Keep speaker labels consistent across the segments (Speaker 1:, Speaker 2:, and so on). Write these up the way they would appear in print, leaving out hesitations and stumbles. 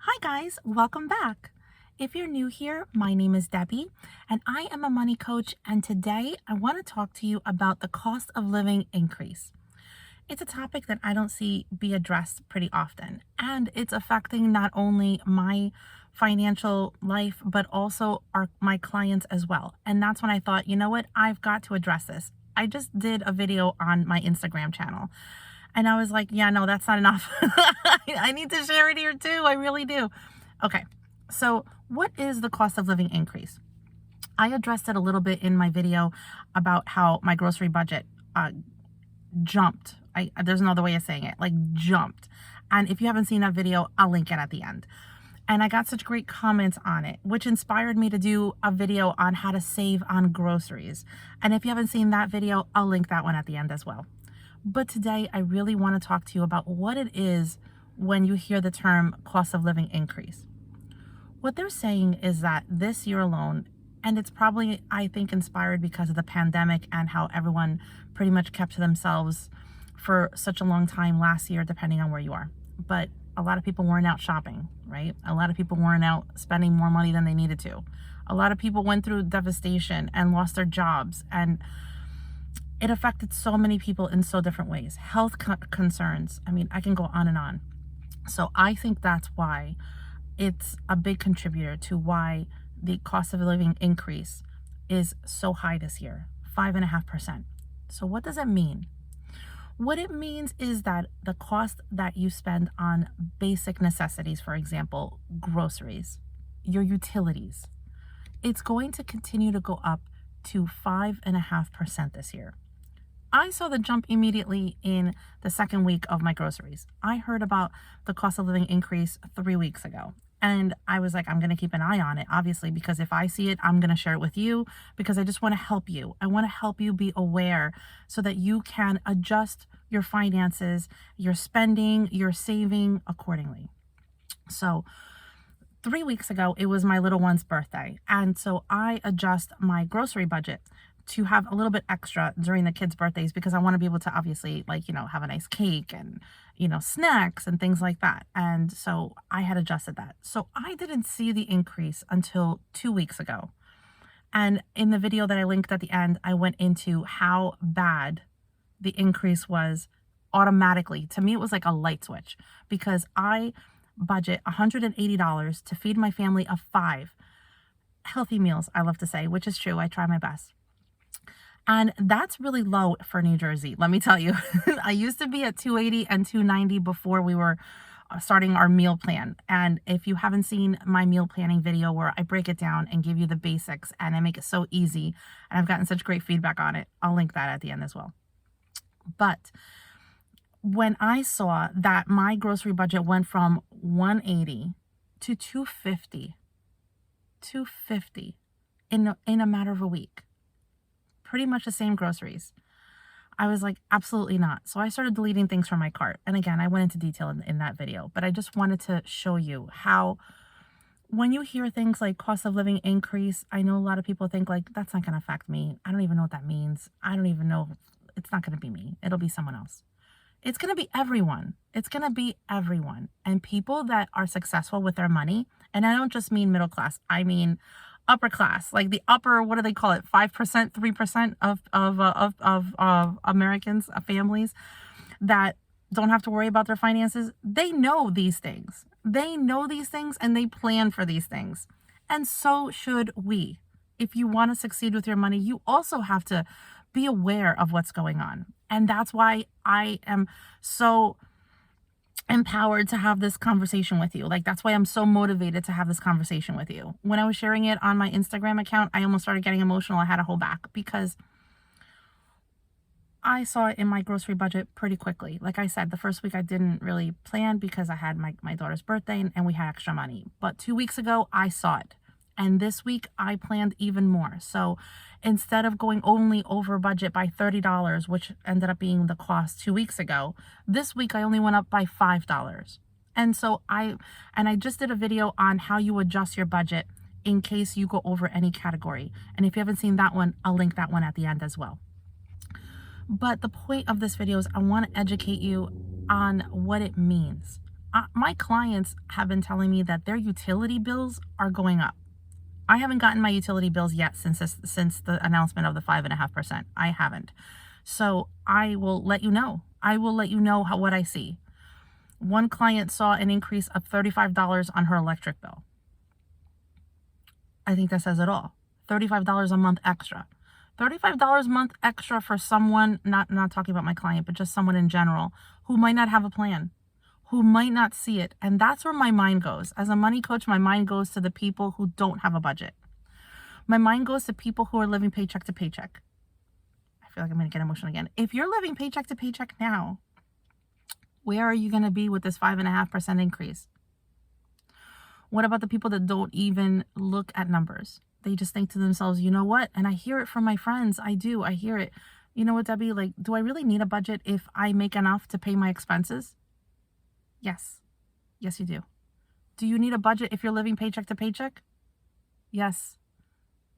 Speaker 1: Hi guys, welcome back. If you're new here, my name is Debbie and I am a money coach, and today I want to talk to you about the cost of living increase. It's a topic that I don't see be addressed pretty often, and it's affecting not only my financial life but also my clients as well. And that's when I thought, you know what, I've got to address this. I just did a video on my Instagram channel and I was like, yeah, no, that's not enough. I need to share it here too. I really do. Okay. So, what is the cost of living increase? I addressed it a little bit in my video about how my grocery budget jumped. There's no other way of saying it, like jumped. And if you haven't seen that video, I'll link it at the end. And I got such great comments on it, which inspired me to do a video on how to save on groceries. And if you haven't seen that video, I'll link that one at the end as well. But today, I really want to talk to you about what it is when you hear the term cost of living increase. What they're saying is that this year alone, and it's probably, I think, inspired because of the pandemic and how everyone pretty much kept to themselves for such a long time last year, depending on where you are. But a lot of people weren't out shopping, right? A lot of people weren't out spending more money than they needed to. A lot of people went through devastation and lost their jobs, and it affected so many people in so different ways. Health concerns. I mean, I can go on and on. So I think that's why it's a big contributor to why the cost of living increase is so high this year, 5.5%. So what does it mean? What it means is that the cost that you spend on basic necessities, for example, groceries, your utilities, it's going to continue to go up to 5.5% this year. I saw the jump immediately in the second week of my groceries. I heard about the cost of living increase 3 weeks ago. And I was like, I'm going to keep an eye on it, obviously, because if I see it, I'm going to share it with you because I just want to help you. I want to help you be aware so that you can adjust your finances, your spending, your saving accordingly. So 3 weeks ago, it was my little one's birthday. And so I adjust my grocery budget to have a little bit extra during the kids' birthdays because I want to be able to obviously, like, have a nice cake and, snacks and things like that. And so I had adjusted that. So I didn't see the increase until 2 weeks ago. And in the video that I linked at the end, I went into how bad the increase was automatically. To me, it was like a light switch because I budget $180 to feed my family of 5 healthy meals, I love to say, which is true. I try my best. And that's really low for New Jersey, let me tell you. I used to be at 280 and 290 before we were starting our meal plan. And if you haven't seen my meal planning video where I break it down and give you the basics and I make it so easy, and I've gotten such great feedback on it, I'll link that at the end as well. But when I saw that my grocery budget went from 180 to 250 in a matter of a week, pretty much the same groceries, I was like, absolutely not. So I started deleting things from my cart. And again, I went into detail in that video, but I just wanted to show you how when you hear things like cost of living increase, I know a lot of people think like, that's not going to affect me. I don't even know what that means. I don't even know. It's not going to be me. It'll be someone else. It's going to be everyone. It's going to be everyone. And people that are successful with their money, and I don't just mean middle class, I mean upper class, like the upper, what do they call it? 5%, 3% of Americans, families that don't have to worry about their finances. They know these things. They know these things and they plan for these things. And so should we. If you want to succeed with your money, you also have to be aware of what's going on. And that's why I am so empowered to have this conversation with you. Like, that's why I'm so motivated to have this conversation with you. When I was sharing it on my Instagram account, I almost started getting emotional. I had to hold back because I saw it in my grocery budget pretty quickly. Like I said, the first week I didn't really plan because I had my daughter's birthday and we had extra money. But 2 weeks ago, I saw it. And this week I planned even more. So instead of going only over budget by $30, which ended up being the cost 2 weeks ago, this week I only went up by $5. And so I just did a video on how you adjust your budget in case you go over any category. And if you haven't seen that one, I'll link that one at the end as well. But the point of this video is I want to educate you on what it means. My clients have been telling me that their utility bills are going up. I haven't gotten my utility bills yet since the announcement of the 5.5%. I haven't. So I will let you know. I will let you know what I see. One client saw an increase of $35 on her electric bill. I think that says it all. $35 a month extra. $35 a month extra for someone, not talking about my client, but just someone in general who might not have a plan, who might not see it. And that's where my mind goes. As a money coach, my mind goes to the people who don't have a budget. My mind goes to people who are living paycheck to paycheck. I feel like I'm going to get emotional again. If you're living paycheck to paycheck now, where are you going to be with this 5.5% increase? What about the people that don't even look at numbers? They just think to themselves, you know what? And I hear it from my friends. I do. I hear it. You know what, Debbie? Like, do I really need a budget if I make enough to pay my expenses? Yes. Yes, you do. Do you need a budget if you're living paycheck to paycheck? Yes.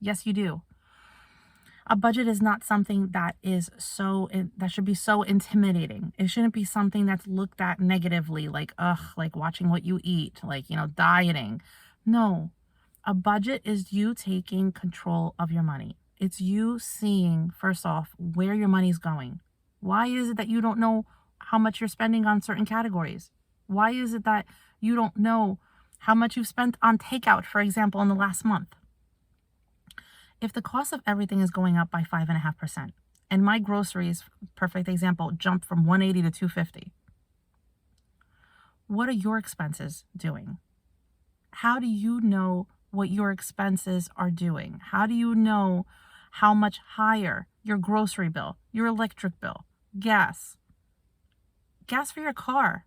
Speaker 1: Yes, you do. A budget is not something that should be so intimidating. It shouldn't be something that's looked at negatively, like, like watching what you eat, like, dieting. No, a budget is you taking control of your money. It's you seeing, first off, where your money's going. Why is it that you don't know how much you're spending on certain categories? Why is it that you don't know how much you've spent on takeout, for example, in the last month? If the cost of everything is going up by 5.5%, and my groceries, perfect example, jumped from 180 to 250, what are your expenses doing? How do you know what your expenses are doing? How do you know how much higher your grocery bill, your electric bill, gas for your car,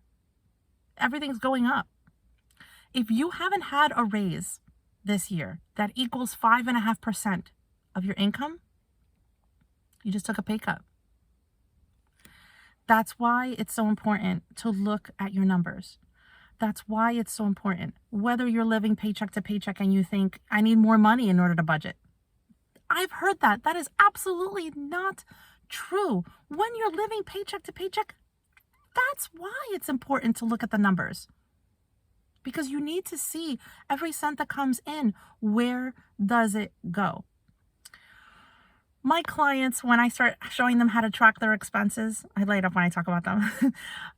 Speaker 1: everything's going up? If you haven't had a raise this year that equals 5.5% of your income, you just took a pay cut. That's why it's so important to look at your numbers. That's why it's so important. Whether you're living paycheck to paycheck and you think, I need more money in order to budget. I've heard that. That is absolutely not true. When you're living paycheck to paycheck, that's why it's important to look at the numbers. Because you need to see every cent that comes in, where does it go? My clients, when I start showing them how to track their expenses, I light up when I talk about them,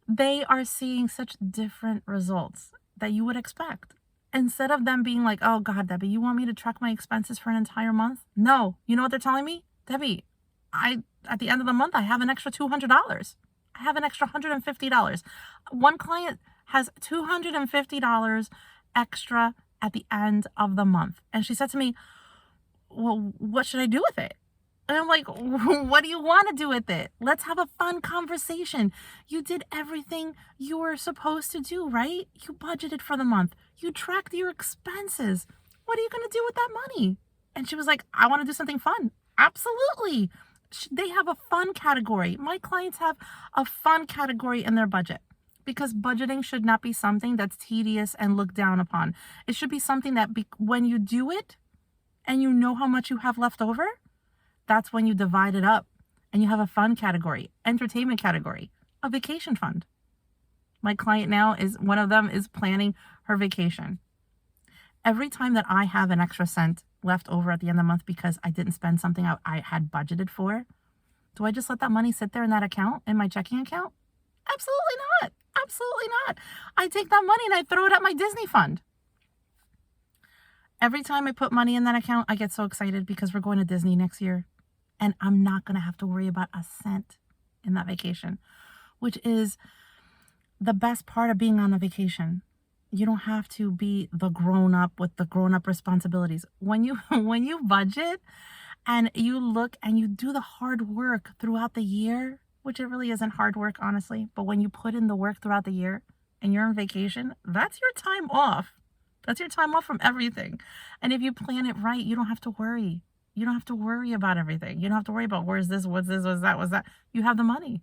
Speaker 1: they are seeing such different results that you would expect. Instead of them being like, oh God, Debbie, you want me to track my expenses for an entire month? No. You know what they're telling me? Debbie, at the end of the month, I have an extra $200. I have an extra $150. One client has $250 extra at the end of the month. And she said to me, well, what should I do with it? And I'm like, what do you want to do with it? Let's have a fun conversation. You did everything you were supposed to do, right? You budgeted for the month. You tracked your expenses. What are you going to do with that money? And she was like, I want to do something fun. Absolutely. They have a fun category. My clients have a fun category in their budget, because budgeting should not be something that's tedious and looked down upon. It should be something that when you do it and you know how much you have left over, that's when you divide it up and you have a fun category, entertainment category, a vacation fund. My client now one of them is planning her vacation. Every time that I have an extra cent left over at the end of the month because I didn't spend something I had budgeted for, do I just let that money sit there in that account, in my checking account? Absolutely not. Absolutely not. I take that money and I throw it at my Disney fund. Every time I put money in that account, I get so excited because we're going to Disney next year. And I'm not going to have to worry about a cent in that vacation, which is the best part of being on a vacation. You don't have to be the grown-up with the grown-up responsibilities. When you budget and you look and you do the hard work throughout the year, which it really isn't hard work, honestly, but when you put in the work throughout the year and you're on vacation, that's your time off. That's your time off from everything. And if you plan it right, you don't have to worry. You don't have to worry about everything. You don't have to worry about where's this, what's that. You have the money.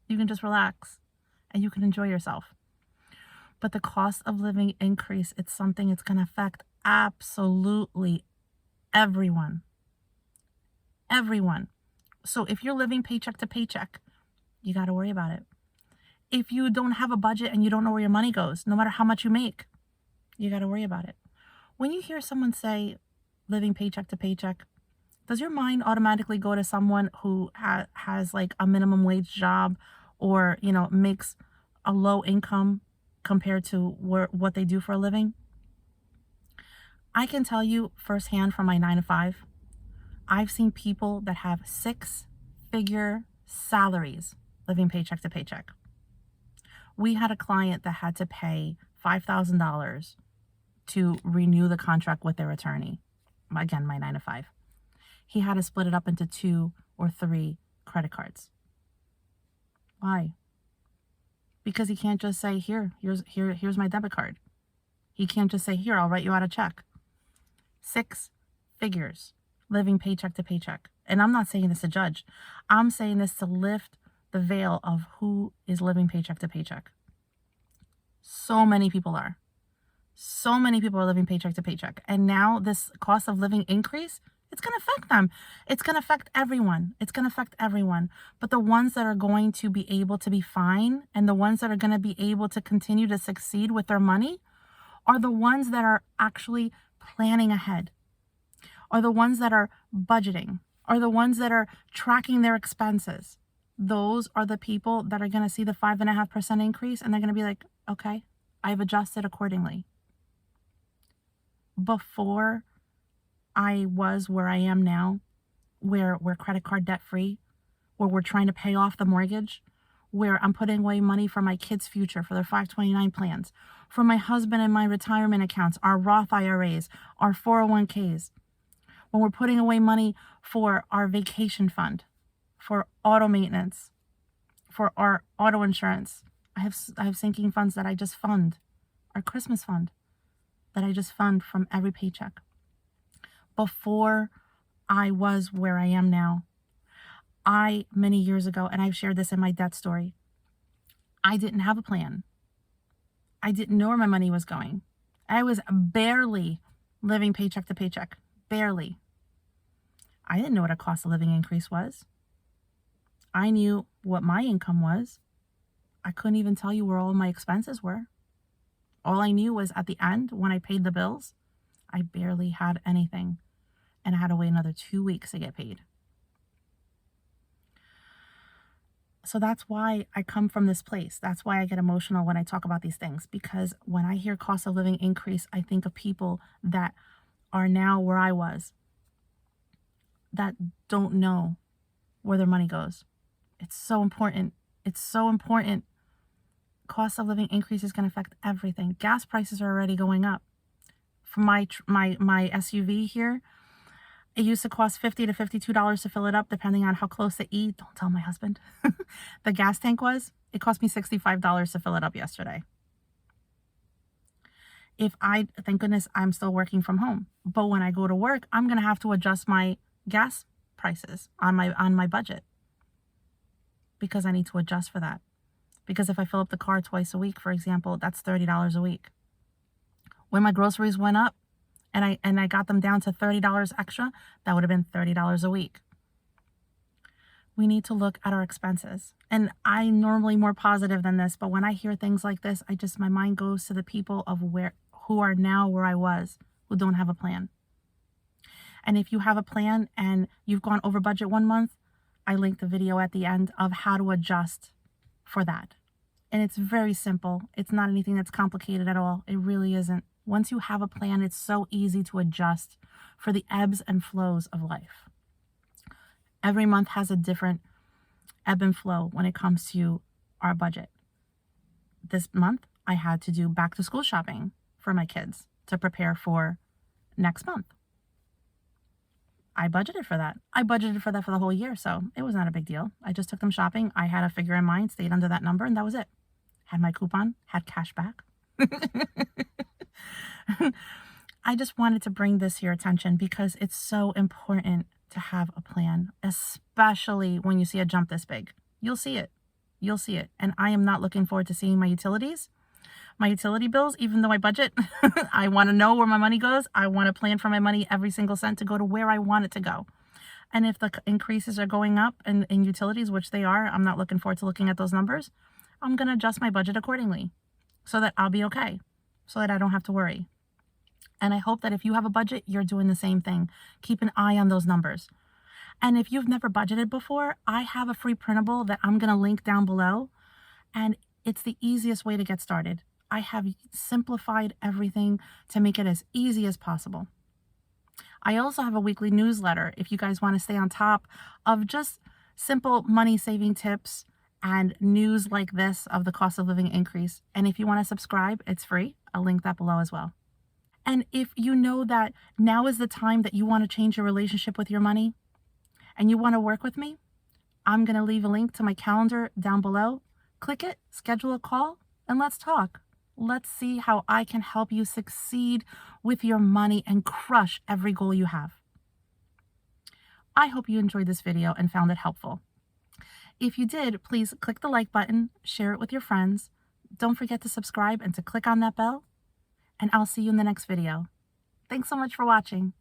Speaker 1: You can just relax and you can enjoy yourself. But the cost of living increase, it's something it's going to affect absolutely everyone. Everyone. So if you're living paycheck to paycheck, you got to worry about it. If you don't have a budget and you don't know where your money goes, no matter how much you make, you got to worry about it. When you hear someone say living paycheck to paycheck, does your mind automatically go to someone who has like a minimum wage job, or, makes a low income compared to what they do for a living? I can tell you firsthand from my 9 to 5, I've seen people that have 6-figure salaries living paycheck to paycheck. We had a client that had to pay $5,000 to renew the contract with their attorney. Again, my 9 to 5. He had to split it up into 2 or 3 credit cards. Why? Because he can't just say, here's my debit card. He can't just say, here, I'll write you out a check. 6 figures living paycheck to paycheck. And I'm not saying this to judge. I'm saying this to lift the veil of who is living paycheck to paycheck. So many people are. So many people are living paycheck to paycheck. And now this cost of living increase, it's going to affect them. It's going to affect everyone. It's going to affect everyone. But the ones that are going to be able to be fine, and the ones that are going to be able to continue to succeed with their money, are the ones that are actually planning ahead, are the ones that are budgeting, are the ones that are tracking their expenses. Those are the people that are going to see the 5.5% increase, and they're going to be like, okay, I've adjusted accordingly. Before I was where I am now, where we're credit card debt free, where we're trying to pay off the mortgage, where I'm putting away money for my kids' future, for their 529 plans, for my husband and my retirement accounts, our Roth IRAs, our 401ks, when we're putting away money for our vacation fund, for auto maintenance, for our auto insurance. I have sinking funds that I just fund, our Christmas fund that I just fund from every paycheck. Before I was where I am now, many years ago, and I've shared this in my debt story, I didn't have a plan. I didn't know where my money was going. I was barely living paycheck to paycheck. Barely. I didn't know what a cost of living increase was. I knew what my income was. I couldn't even tell you where all my expenses were. All I knew was at the end, when I paid the bills, I barely had anything, and I had to wait another 2 weeks to get paid. So that's why I come from this place. That's why I get emotional when I talk about these things, because when I hear cost of living increase, I think of people that are now where I was, that don't know where their money goes. It's so important. It's so important. Cost of living increase is going to affect everything. Gas prices are already going up. For my SUV here, it used to cost $50 to $52 to fill it up, depending on how close to E, don't tell my husband, the gas tank was. It cost me $65 to fill it up yesterday. Thank goodness I'm still working from home. But when I go to work, I'm going to have to adjust my gas prices on my budget, because I need to adjust for that. Because if I fill up the car twice a week, for example, that's $30 a week. When my groceries went up, and I got them down to $30 extra, that would have been $30 a week. We need to look at our expenses. And I'm normally more positive than this, but when I hear things like this, my mind goes to the people who are now where I was, who don't have a plan. And if you have a plan and you've gone over budget one month, I linked the video at the end of how to adjust for that. And it's very simple. It's not anything that's complicated at all. It really isn't. Once you have a plan, it's so easy to adjust for the ebbs and flows of life. Every month has a different ebb and flow when it comes to our budget. This month, I had to do back to school shopping for my kids to prepare for next month. I budgeted for that. I budgeted for that for the whole year, so it was not a big deal. I just took them shopping. I had a figure in mind, stayed under that number, and that was it. Had my coupon, had cash back. I just wanted to bring this to your attention because it's so important to have a plan, especially when you see a jump this big. You'll see it. You'll see it. And I am not looking forward to seeing my utility bills, even though I budget. I want to know where my money goes. I want to plan for my money, every single cent, to go to where I want it to go. And if the increases are going up in utilities, which they are, I'm not looking forward to looking at those numbers. I'm going to adjust my budget accordingly so that I'll be okay, so that I don't have to worry. And I hope that if you have a budget, you're doing the same thing. Keep an eye on those numbers. And if you've never budgeted before, I have a free printable that I'm going to link down below. And it's the easiest way to get started. I have simplified everything to make it as easy as possible. I also have a weekly newsletter if you guys want to stay on top of just simple money saving tips and news like this of the cost of living increase. And if you want to subscribe, it's free. I'll link that below as well. And if you know that now is the time that you want to change your relationship with your money and you want to work with me, I'm going to leave a link to my calendar down below. Click it, schedule a call, and let's talk. Let's see how I can help you succeed with your money and crush every goal you have. I hope you enjoyed this video and found it helpful. If you did, please click the like button, share it with your friends. Don't forget to subscribe and to click on that bell, and I'll see you in the next video. Thanks so much for watching.